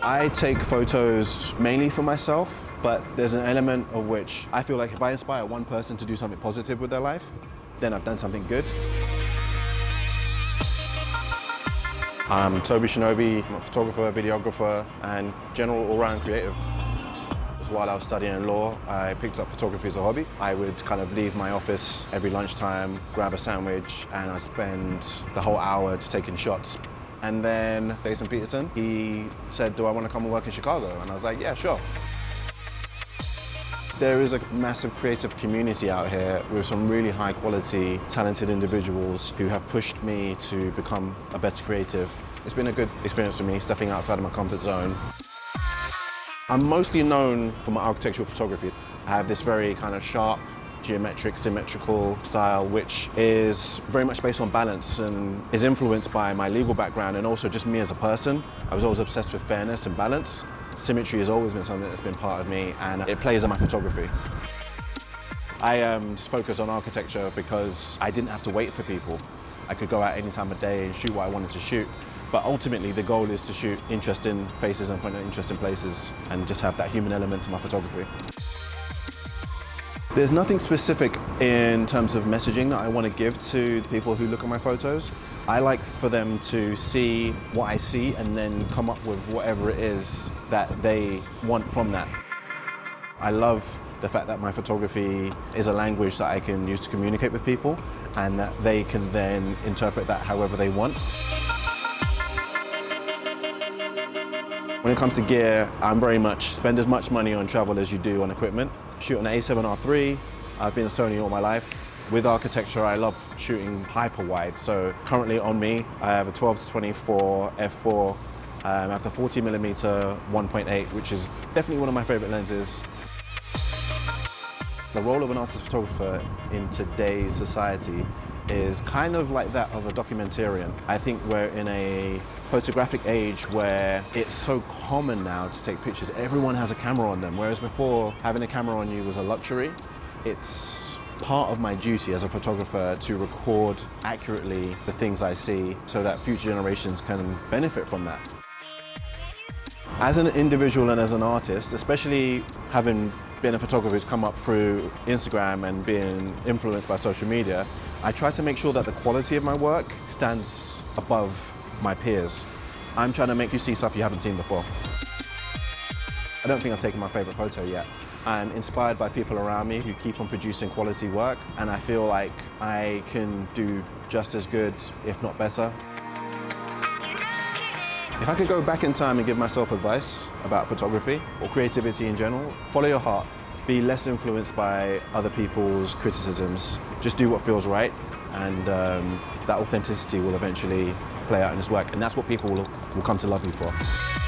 I take photos mainly for myself, but there's an element of which I feel like if I inspire one person to do something positive with their life, then I've done something good. I'm Toby Shinobi. I'm a photographer, videographer, and general all-round creative. While I was studying law, I picked up photography as a hobby. I would kind of leave my office every lunchtime, grab a sandwich, and I'd spend the whole hour taking shots. And then Jason Peterson, he said, do I want to come and work in Chicago? And I was like, yeah, sure. There is a massive creative community out here with some really high quality, talented individuals who have pushed me to become a better creative. It's been a good experience for me, stepping outside of my comfort zone. I'm mostly known for my architectural photography. I have this very kind of sharp, geometric, symmetrical style, which is very much based on balance and is influenced by my legal background and also just me as a person. I was always obsessed with fairness and balance. Symmetry has always been something that's been part of me, and it plays in my photography. I just focus on architecture because I didn't have to wait for people. I could go out any time of day and shoot what I wanted to shoot. But ultimately, the goal is to shoot interesting faces in front of interesting places and just have that human element to my photography. There's nothing specific in terms of messaging that I want to give to the people who look at my photos. I like for them to see what I see and then come up with whatever it is that they want from that. I love the fact that my photography is a language that I can use to communicate with people and that they can then interpret that however they want. When it comes to gear, I'm very much spend as much money on travel as you do on equipment. Shoot on an A7R3, I've been a Sony all my life. With architecture, I love shooting hyper wide. So currently on me, I have a 12-24 f4. I have the 40mm 1.8, which is definitely one of my favorite lenses. The role of an artist photographer in today's society is kind of like that of a documentarian. I think we're in a photographic age where it's so common now to take pictures. Everyone has a camera on them, whereas before having a camera on you was a luxury. It's part of my duty as a photographer to record accurately the things I see so that future generations can benefit from that. As an individual and as an artist, especially having been a photographer who's come up through Instagram and being influenced by social media, I try to make sure that the quality of my work stands above my peers. I'm trying to make you see stuff you haven't seen before. I don't think I've taken my favorite photo yet. I'm inspired by people around me who keep on producing quality work, and I feel like I can do just as good, if not better. If I could go back in time and give myself advice about photography or creativity in general, follow your heart. Be less influenced by other people's criticisms. Just do what feels right, and that authenticity will eventually play out in this work, and that's what people will come to love you for.